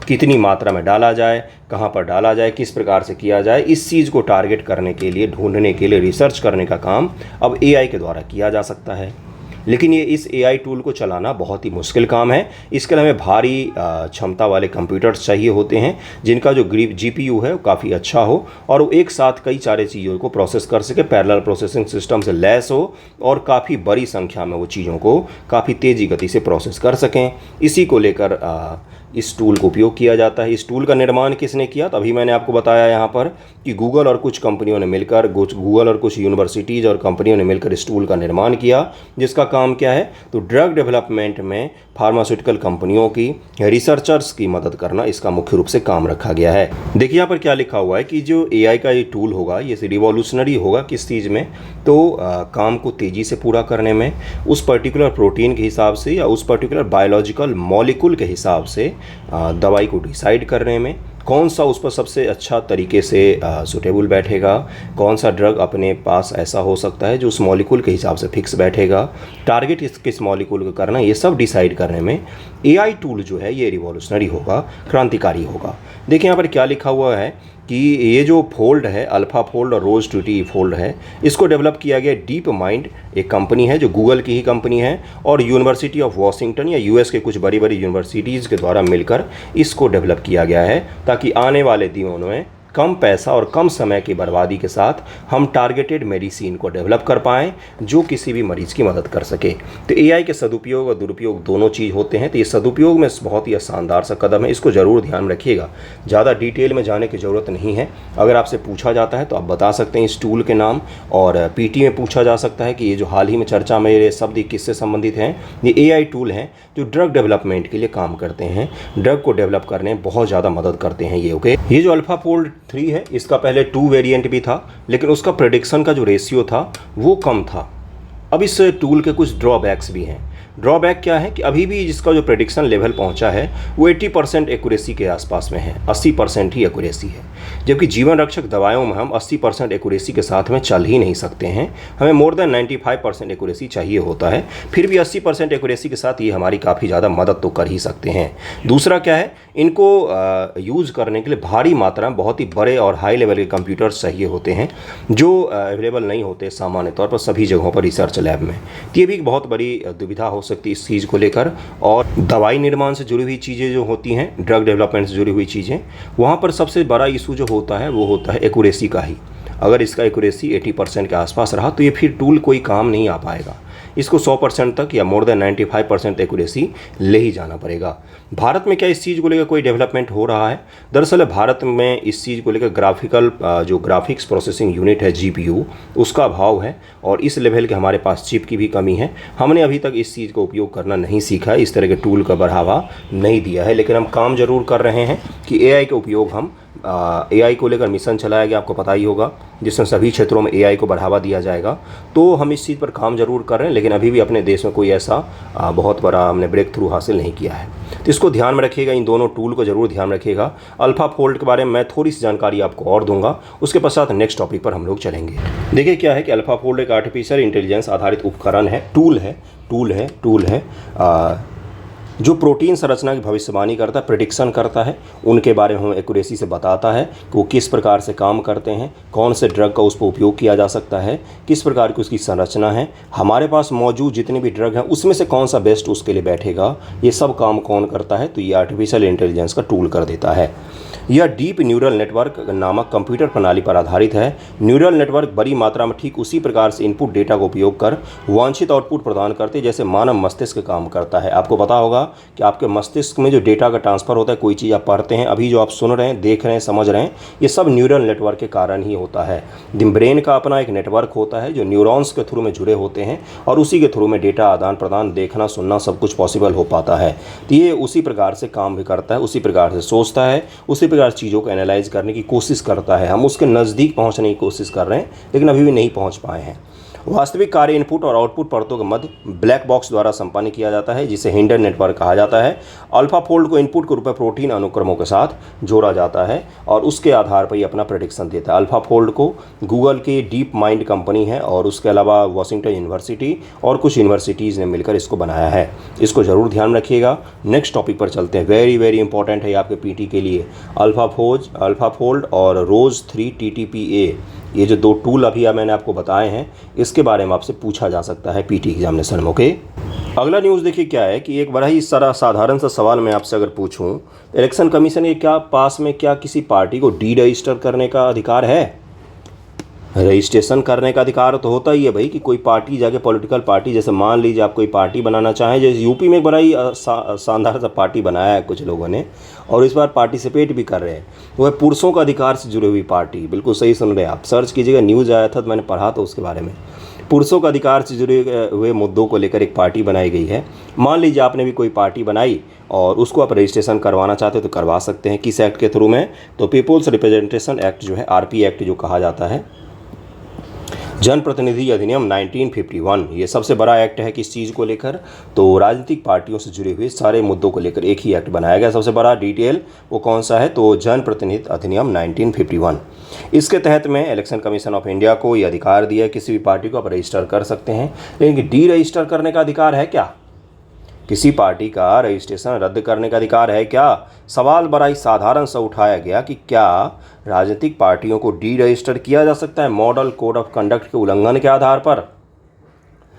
कितनी मात्रा में डाला जाए, कहाँ पर डाला जाए, किस प्रकार से किया जाए, इस चीज़ को टारगेट करने के लिए, ढूंढने के लिए, रिसर्च करने का काम अब एआई के द्वारा किया जा सकता है। लेकिन ये इस एआई टूल को चलाना बहुत ही मुश्किल काम है। इसके लिए हमें भारी क्षमता वाले कंप्यूटर्स चाहिए होते हैं, जिनका जो GPU है वो काफ़ी अच्छा हो और वो एक साथ कई सारे चीज़ों को प्रोसेस कर सके, पैरेलल प्रोसेसिंग सिस्टम से लैस हो और काफ़ी बड़ी संख्या में वो चीज़ों को काफ़ी तेज़ी गति से प्रोसेस कर सकें। इसी को लेकर इस टूल को उपयोग किया जाता है। इस टूल का निर्माण किसने किया? तो अभी मैंने आपको बताया यहाँ पर कि गूगल और कुछ कंपनियों ने मिलकर, गूगल और कुछ यूनिवर्सिटीज़ और कंपनियों ने मिलकर इस टूल का निर्माण किया, जिसका काम क्या है, तो ड्रग डेवलपमेंट में फार्मास्यूटिकल कंपनियों की, रिसर्चर्स की मदद करना इसका मुख्य रूप से काम रखा गया है। देखिए यहाँ पर क्या लिखा हुआ है कि जो एआई का ये टूल होगा ये रिवॉल्यूशनरी होगा। किस चीज़ में? तो काम को तेज़ी से पूरा करने में, उस पर्टिकुलर प्रोटीन के हिसाब से या उस पर्टिकुलर बायोलॉजिकल मॉलिक्यूल के हिसाब से दवाई को डिसाइड करने में, कौन सा उस पर सबसे अच्छा तरीके से सूटेबल बैठेगा, कौन सा ड्रग अपने पास ऐसा हो सकता है जो उस मॉलिक्यूल के हिसाब से फिक्स बैठेगा, टारगेट किस मॉलिक्यूल को करना, ये सब डिसाइड करने में एआई टूल जो है ये रिवॉल्यूशनरी होगा, क्रांतिकारी होगा। देखिए यहाँ पर क्या लिखा हुआ है कि ये जो फोल्ड है, अल्फ़ा फोल्ड और रोज 20 फोल्ड है, इसको डेवलप किया गया डीप माइंड, एक कंपनी है जो गूगल की ही कंपनी है, और यूनिवर्सिटी ऑफ वॉशिंगटन या यूएस के कुछ बड़ी बड़ी यूनिवर्सिटीज़ के द्वारा मिलकर इसको डेवलप किया गया है, ताकि आने वाले दिनों में कम पैसा और कम समय की बर्बादी के साथ हम टारगेटेड मेडिसिन को डेवलप कर पाएँ जो किसी भी मरीज़ की मदद कर सके। तो एआई के सदुपयोग और दुरुपयोग दोनों चीज़ होते हैं। तो ये सदुपयोग में बहुत ही शानदार सा कदम है, इसको ज़रूर ध्यान में रखिएगा। ज़्यादा डिटेल में जाने की ज़रूरत नहीं है। अगर आपसे पूछा जाता है तो आप बता सकते हैं इस टूल के नाम, और पीटी में पूछा जा सकता है कि ये जो हाल ही में चर्चा में ये शब्द किससे संबंधित हैं। ये एआई टूल हैं जो ड्रग डेवलपमेंट के लिए काम करते हैं, ड्रग को डेवलप करने में बहुत ज़्यादा मदद करते हैं ये। ओके, ये जो अल्फ़ा फोल्ड 3 है, इसका पहले 2 वेरिएंट भी था, लेकिन उसका प्रेडिक्शन का जो रेशियो था वो कम था। अब इस टूल के कुछ ड्रॉबैक्स भी हैं। ड्रॉबैक क्या है कि अभी भी जिसका जो प्रेडिक्शन लेवल पहुंचा है वो 80% एक्यूरेसी के आसपास में है, 80% ही एक्यूरेसी है, जबकि जीवन रक्षक दवाओं में हम 80% एक्यूरेसी के साथ में चल ही नहीं सकते हैं। हमें मोर देन 95% एक्यूरेसी चाहिए होता है। फिर भी 80% एक्यूरेसी के साथ ये हमारी काफ़ी ज़्यादा मदद तो कर ही सकते हैं। दूसरा क्या है, इनको यूज़ करने के लिए भारी मात्रा में बहुत ही बड़े और हाई लेवल के कंप्यूटर्स चाहिए होते हैं जो अवेलेबल नहीं होते सामान्य तौर पर सभी जगहों पर रिसर्च लैब में। तो ये भी एक बहुत बड़ी दुविधा हो सकती है इस चीज़ को लेकर। और दवाई निर्माण से जुड़ी हुई चीज़ें जो होती हैं, ड्रग डेवलपमेंट से जुड़ी हुई चीज़ें, वहाँ पर सबसे बड़ा इशू जो होता है वो होता है एक्यूरेसी का ही। अगर इसका एक्यूरेसी 80% के आसपास रहा तो ये फिर टूल कोई काम नहीं आ पाएगा। इसको 100% तक या मोर देन 95% एक्यूरेसी ले ही जाना पड़ेगा। भारत में क्या इस चीज़ को लेकर कोई डेवलपमेंट हो रहा है? दरअसल भारत में इस चीज़ को लेकर जो ग्राफिक्स प्रोसेसिंग यूनिट है GPU, उसका अभाव है, और इस लेवल के हमारे पास चिप की भी कमी है। हमने अभी तक इस चीज़ का उपयोग करना नहीं सीखा है, इस तरह के टूल का बढ़ावा नहीं दिया है, लेकिन हम काम ज़रूर कर रहे हैं कि AI के उपयोग हम AI को लेकर मिशन चलाया गया, आपको पता ही होगा, जिसमें सभी क्षेत्रों में AI को बढ़ावा दिया जाएगा। तो हम इस चीज़ पर काम ज़रूर कर रहे हैं, लेकिन अभी भी अपने देश में कोई ऐसा बहुत बड़ा हमने ब्रेक थ्रू हासिल नहीं किया है। तो इसको ध्यान में रखिएगा, इन दोनों टूल को ज़रूर ध्यान रखिएगा। अल्फ़ा फोल्ड के बारे में मैं थोड़ी सी जानकारी आपको और दूंगा, उसके पश्चात नेक्स्ट टॉपिक पर हम लोग चलेंगे। देखिए क्या है कि अल्फ़ा फोल्ड एक आर्टिफिशियल इंटेलिजेंस आधारित उपकरण है, टूल है जो प्रोटीन संरचना की भविष्यवाणी करता है, प्रेडिक्शन करता है, उनके बारे में हमें एक्यूरेसी से बताता है कि वो किस प्रकार से काम करते हैं, कौन से ड्रग का उस पर उपयोग किया जा सकता है, किस प्रकार की उसकी संरचना है, हमारे पास मौजूद जितने भी ड्रग हैं उसमें से कौन सा बेस्ट उसके लिए बैठेगा, ये सब काम कौन करता है। तो ये आर्टिफिशियल इंटेलिजेंस का टूल कर देता है। यह डीप न्यूरल नेटवर्क नामक कंप्यूटर प्रणाली पर आधारित है। न्यूरल नेटवर्क बड़ी मात्रा में ठीक उसी प्रकार से इनपुट डेटा का उपयोग कर वांछित आउटपुट प्रदान करते हैं जैसे मानव मस्तिष्क काम करता है। आपको पता होगा कि आपके मस्तिष्क में जो डेटा का ट्रांसफ़र होता है, कोई चीज़ आप पढ़ते हैं, अभी जो आप सुन रहे हैं, देख रहे हैं, समझ रहे हैं, ये सब न्यूरल नेटवर्क के कारण ही होता है। ब्रेन का अपना एक नेटवर्क होता है जो न्यूरॉन्स के थ्रू में जुड़े होते हैं, और उसी के थ्रू में डेटा आदान प्रदान, देखना, सुनना सब कुछ पॉसिबल हो पाता है। तो ये उसी प्रकार से काम भी करता है, उसी प्रकार से सोचता है, उसी प्रकार चीज़ों को एनालाइज करने की कोशिश करता है। हम उसके नज़दीक पहुंचने की कोशिश कर रहे हैं, लेकिन अभी भी नहीं पहुंच पाए हैं। वास्तविक कार्य इनपुट और आउटपुट परतों के मध्य ब्लैक बॉक्स द्वारा संपन्न किया जाता है, जिसे हिंडन नेटवर्क कहा जाता है। अल्फा फोल्ड को इनपुट के रूप में प्रोटीन अनुक्रमों के साथ जोड़ा जाता है और उसके आधार पर ही अपना प्रेडिक्शन देता है। अल्फा फोल्ड को गूगल की डीप माइंड कंपनी है और उसके अलावा वॉशिंगटन यूनिवर्सिटी और कुछ यूनिवर्सिटीज़ ने मिलकर इसको बनाया है। इसको ज़रूर ध्यान रखिएगा। नेक्स्ट टॉपिक पर चलते हैं, वेरी वेरी इंपॉर्टेंट है आपके पीटी के लिए। अल्फा फोल्ड और रोज 3 TTPA, ये जो दो टूल अभी मैंने आपको बताए हैं, इसके बारे में आपसे पूछा जा सकता है पीटी एग्जामिनेशन में। ओके, अगला न्यूज़ देखिए क्या है कि एक बड़ा ही साधारण सा सवाल मैं आपसे अगर पूछूं, इलेक्शन कमीशन के पास में क्या किसी पार्टी को डी रजिस्टर करने का अधिकार है? रजिस्ट्रेशन करने का अधिकार तो होता ही है भाई, कि कोई पार्टी जाके पॉलिटिकल पार्टी, जैसे मान लीजिए आप कोई पार्टी बनाना चाहें, जैसे यूपी में एक बड़ा ही शानदार सा पार्टी बनाया है कुछ लोगों ने, और इस बार पार्टिसिपेट भी कर रहे हैं। वो है पुरुषों का अधिकार से जुड़ी हुई पार्टी। बिल्कुल सही सुन रहे हैं आप, सर्च कीजिएगा, न्यूज़ आया था तो मैंने पढ़ा था उसके बारे में। पुरुषों का अधिकार से जुड़े हुए मुद्दों को लेकर एक पार्टी बनाई गई है। मान लीजिए आपने भी कोई पार्टी बनाई और उसको आप रजिस्ट्रेशन करवाना चाहते हो तो करवा सकते हैं। किस एक्ट के थ्रू में? तो पीपुल्स रिप्रेजेंटेशन एक्ट जो है, RP एक्ट जो कहा जाता है, जनप्रतिनिधि अधिनियम 1951, ये सबसे बड़ा एक्ट है किस चीज़ को लेकर? तो राजनीतिक पार्टियों से जुड़े हुए सारे मुद्दों को लेकर एक ही एक्ट बनाया गया। सबसे बड़ा डिटेल वो कौन सा है? तो जनप्रतिनिधि अधिनियम 1951। इसके तहत में इलेक्शन कमीशन ऑफ इंडिया को ये अधिकार दिया है, किसी भी पार्टी को आप रजिस्टर कर सकते हैं। लेकिन डी रजिस्टर करने का अधिकार है क्या? किसी पार्टी का रजिस्ट्रेशन रद्द करने का अधिकार है क्या? सवाल बड़ा ही साधारण सा उठाया गया कि क्या राजनीतिक पार्टियों को डी रजिस्टर किया जा सकता है मॉडल कोड ऑफ कंडक्ट के उल्लंघन के आधार पर?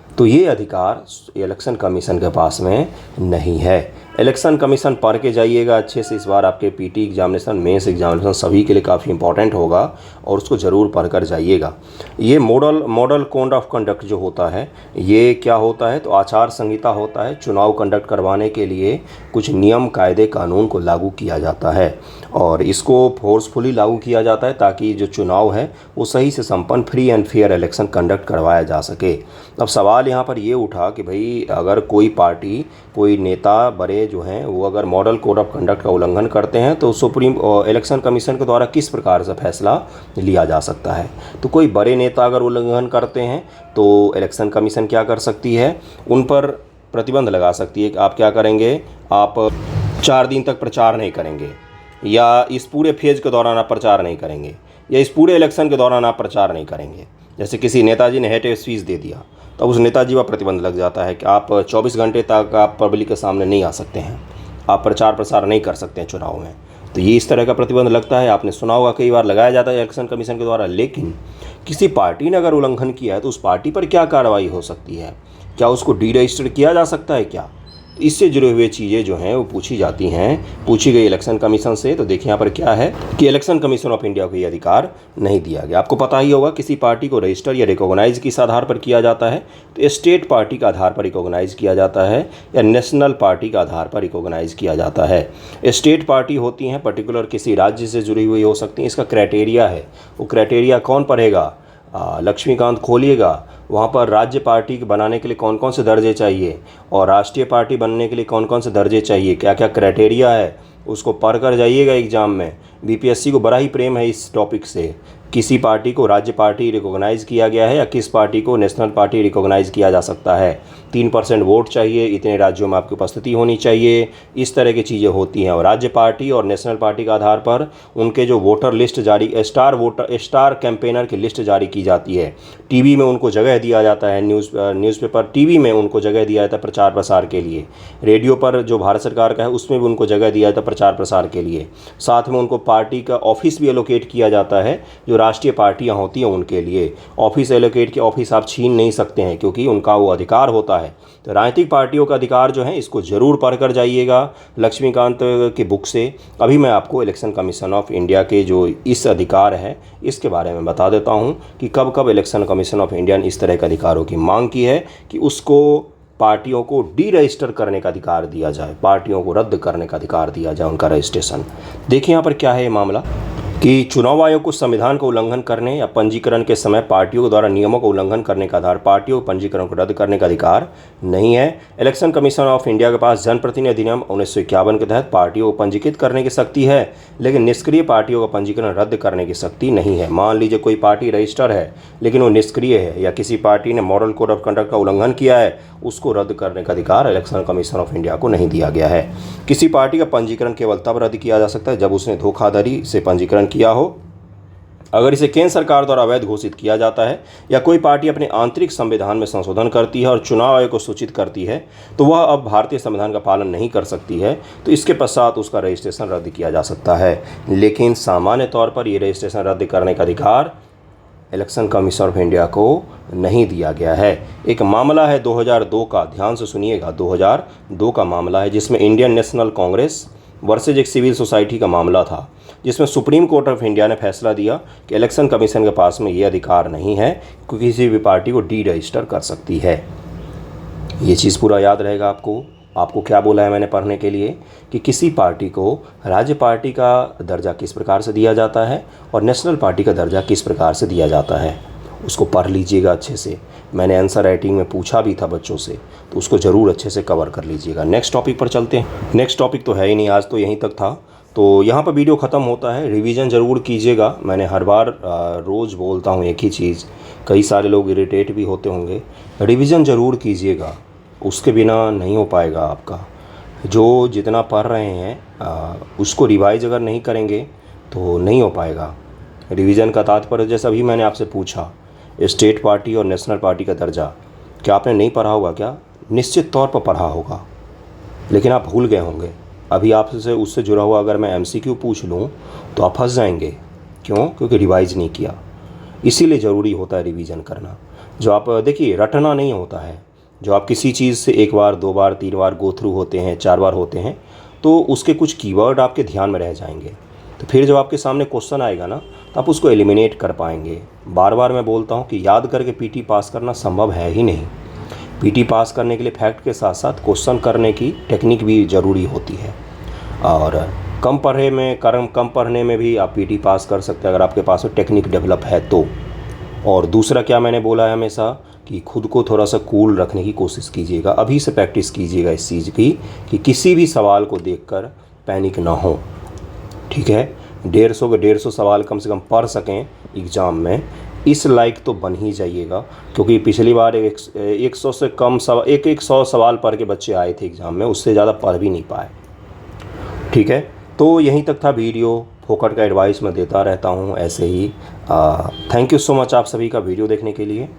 तो ये अधिकार इलेक्शन कमीशन के पास में नहीं है। इलेक्शन कमीशन पढ़ के जाइएगा अच्छे से, इस बार आपके पीटी एग्जामिनेशन, मेंस एग्जामिनेशन सभी के लिए काफ़ी इंपॉर्टेंट होगा और उसको ज़रूर पढ़ कर जाइएगा। ये मॉडल कोड ऑफ कंडक्ट जो होता है ये क्या होता है? तो आचार संहिता होता है। चुनाव कंडक्ट करवाने के लिए कुछ नियम, कायदे, कानून को लागू किया जाता है और इसको फोर्सफुली लागू किया जाता है ताकि जो चुनाव है वो सही से संपन्न, free and fair election conduct करवाया जा सके। अब सवाल यहाँ पर ये उठा कि भाई अगर कोई पार्टी, कोई नेता बड़े जो हैं वो अगर मॉडल कोड ऑफ कंडक्ट का उल्लंघन करते हैं तो सुप्रीम इलेक्शन कमीशन के द्वारा किस प्रकार से फैसला लिया जा सकता है? तो कोई बड़े नेता अगर उल्लंघन करते हैं तो इलेक्शन कमीशन क्या कर सकती है? उन पर प्रतिबंध लगा सकती है कि आप क्या करेंगे, आप 4 दिन तक प्रचार नहीं करेंगे, या इस पूरे फेज के दौरान आप प्रचार नहीं करेंगे, या इस पूरे इलेक्शन के दौरान आप प्रचार नहीं करेंगे। जैसे किसी नेताजी ने हेट स्पीच दे दिया तो उस नेताजी पर प्रतिबंध लग जाता है कि आप 24 घंटे तक आप पब्लिक के सामने नहीं आ सकते हैं, आप प्रचार प्रसार नहीं कर सकते हैं चुनाव में। तो ये इस तरह का प्रतिबंध लगता है, आपने सुना होगा, कई बार लगाया जाता है इलेक्शन कमीशन के द्वारा। लेकिन किसी पार्टी ने अगर उल्लंघन किया है तो उस पार्टी पर क्या कार्रवाई हो सकती है? क्या उसको डी रजिस्टर किया जा सकता है क्या? इससे जुड़े हुए चीज़ें जो हैं वो पूछी गई इलेक्शन कमीशन से। तो देखिए यहाँ पर क्या है कि इलेक्शन कमीशन ऑफ इंडिया को ये अधिकार नहीं दिया गया। आपको पता ही होगा किसी पार्टी को रजिस्टर या रिकॉग्नाइज किस आधार पर किया जाता है? तो स्टेट पार्टी का आधार पर रिकॉग्नाइज किया जाता है या नेशनल पार्टी का आधार पर रिकॉग्नाइज किया जाता है। स्टेट पार्टी होती हैं पर्टिकुलर किसी राज्य से जुड़ी हुई हो सकती हैं। इसका क्राइटेरिया है, वो क्राइटेरिया कौन पढ़ेगा? लक्ष्मीकांत खोलिएगा, वहाँ पर राज्य पार्टी बनाने के लिए कौन कौन से दर्जे चाहिए और राष्ट्रीय पार्टी बनने के लिए कौन कौन से दर्जे चाहिए, क्या क्या क्राइटेरिया है, उसको पढ़ कर जाइएगा एग्ज़ाम में। बीपीएससी को बड़ा ही प्रेम है इस टॉपिक से, किसी पार्टी को राज्य पार्टी रिकॉग्नाइज़ किया गया है या किस पार्टी को नेशनल पार्टी रिकॉग्नाइज़ किया जा सकता है। 3% वोट चाहिए, इतने राज्यों में आपकी उपस्थिति होनी चाहिए, इस तरह की चीज़ें होती हैं। और राज्य पार्टी और नेशनल पार्टी के आधार पर उनके जो वोटर लिस्ट जारी, स्टार कैंपेनर की लिस्ट जारी की जाती है। टीवी में उनको जगह दिया जाता है, न्यूज़पेपर टीवी में उनको जगह दिया जाता है प्रचार प्रसार के लिए। रेडियो पर जो भारत सरकार का है उसमें भी उनको जगह दिया जाता है प्रचार प्रसार के लिए। साथ में उनको पार्टी का ऑफिस भी एलोकेट किया जाता है, जो राष्ट्रीय पार्टियां होती हैं उनके लिए ऑफिस एलोकेट के ऑफिस आप छीन नहीं सकते हैं क्योंकि उनका वो अधिकार होता है। तो राजनीतिक पार्टियों का अधिकार जो है इसको ज़रूर पढ़ कर जाइएगा लक्ष्मीकांत की बुक से। अभी मैं आपको इलेक्शन कमीशन ऑफ इंडिया के जो इस अधिकार है इसके बारे में बता देता हूं कि कब कब इलेक्शन कमीशन ऑफ इंडिया ने इस तरह के अधिकारों की मांग की है कि उसको पार्टियों को डी रजिस्टर करने का अधिकार दिया जाए, पार्टियों को रद्द करने का अधिकार दिया जाए उनका रजिस्ट्रेशन। देखिए यहाँ पर क्या है ये मामला कि चुनाव आयोग को संविधान का उल्लंघन करने या पंजीकरण के समय पार्टियों के द्वारा नियमों का उल्लंघन करने का आधार पार्टियों के पंजीकरण को रद्द करने का अधिकार नहीं है। इलेक्शन कमीशन ऑफ इंडिया के पास जनप्रतिनिधि अधिनियम 1951 के तहत पार्टियों को पंजीकृत करने की शक्ति है, लेकिन निष्क्रिय पार्टियों का पंजीकरण रद्द करने की शक्ति नहीं है। मान लीजिए कोई पार्टी रजिस्टर है लेकिन वो निष्क्रिय है या किसी पार्टी ने मॉडल कोड ऑफ कंडक्ट का उल्लंघन किया है, उसको रद्द करने का अधिकार इलेक्शन कमीशन ऑफ इंडिया को नहीं दिया गया है। किसी पार्टी का पंजीकरण केवल तब रद्द किया जा सकता है जब उसने धोखाधड़ी से पंजीकरण किया हो, अगर इसे केंद्र सरकार द्वारा अवैध घोषित किया जाता है या कोई पार्टी अपने आंतरिक संविधान में संशोधन करती है और चुनाव आयोग को सूचित करती है तो वह अब भारतीय संविधान का पालन नहीं कर सकती है, तो इसके पश्चात उसका रजिस्ट्रेशन रद्द किया जा सकता है। लेकिन सामान्य तौर पर यह रजिस्ट्रेशन रद्द करने का अधिकार इलेक्शन कमीशन ऑफ इंडिया को नहीं दिया गया है। एक मामला है 2002 का, ध्यान से सुनिएगा, 2002 का मामला है जिसमें इंडियन नेशनल कांग्रेस वर्सेज एक सिविल सोसाइटी का मामला था, जिसमें सुप्रीम कोर्ट ऑफ इंडिया ने फैसला दिया कि इलेक्शन कमीशन के पास में ये अधिकार नहीं है कि किसी भी पार्टी को डी रजिस्टर कर सकती है। ये चीज़ पूरा याद रहेगा आपको क्या बोला है मैंने पढ़ने के लिए कि किसी पार्टी को राज्य पार्टी का दर्जा किस प्रकार से दिया जाता है और नेशनल पार्टी का दर्जा किस प्रकार से दिया जाता है, उसको पढ़ लीजिएगा अच्छे से। मैंने आंसर राइटिंग में पूछा भी था बच्चों से, तो उसको ज़रूर अच्छे से कवर कर लीजिएगा। नेक्स्ट टॉपिक पर चलते हैं। नेक्स्ट टॉपिक तो है ही नहीं, आज तो यहीं तक था, तो यहाँ पर वीडियो ख़त्म होता है। रिवीजन ज़रूर कीजिएगा। मैंने हर बार रोज़ बोलता हूँ एक ही चीज़, कई सारे लोग इरिटेट भी होते होंगे। रिवीजन ज़रूर कीजिएगा, उसके बिना नहीं हो पाएगा आपका। जो जितना पढ़ रहे हैं उसको रिवाइज अगर नहीं करेंगे तो नहीं हो पाएगा। रिवीजन का तात्पर्य जैसा अभी मैंने आपसे पूछा, स्टेट पार्टी और नेशनल पार्टी का दर्जा क्या आपने नहीं पढ़ा होगा क्या? निश्चित तौर पर पढ़ा होगा। लेकिन आप भूल गए होंगे। अभी आपसे उससे जुड़ा हुआ अगर मैं MCQ पूछ लूँ तो आप फंस जाएंगे। क्यों? क्योंकि रिवाइज़ नहीं किया। इसीलिए ज़रूरी होता है रिवीजन करना। जो आप देखिए, रटना नहीं होता है। जो आप किसी चीज़ से 1 बार 2 बार 3 बार गो थ्रू होते हैं, 4 बार होते हैं, तो उसके कुछ कीवर्ड आपके ध्यान में रह जाएंगे। तो फिर जब आपके सामने क्वेश्चन आएगा ना, तो आप उसको एलिमिनेट कर पाएंगे। बार बार मैं बोलता हूँ कि याद करके PT पास करना संभव है ही नहीं। PT पास करने के लिए फैक्ट के साथ साथ क्वेश्चन करने की टेक्निक भी ज़रूरी होती है। और कम पढ़ने में भी आप PT पास कर सकते हैं अगर आपके पास वो टेक्निक डेवलप है तो। और दूसरा क्या मैंने बोला है हमेशा, कि खुद को थोड़ा सा कूल रखने की कोशिश कीजिएगा। अभी से प्रैक्टिस कीजिएगा इस चीज़ की कि किसी भी सवाल को देखकर पैनिक ना हो। ठीक है? 150 सवाल कम से कम पढ़ सकें एग्ज़ाम में, इस लायक तो बन ही जाइएगा। क्योंकि पिछली बार 100 से कम 100 सवाल पढ़ के बच्चे आए थे एग्ज़ाम में, उससे ज़्यादा पढ़ भी नहीं पाए। ठीक है, तो यहीं तक था वीडियो। फोकट का एडवाइस मैं देता रहता हूँ ऐसे ही। थैंक यू सो मच आप सभी का वीडियो देखने के लिए।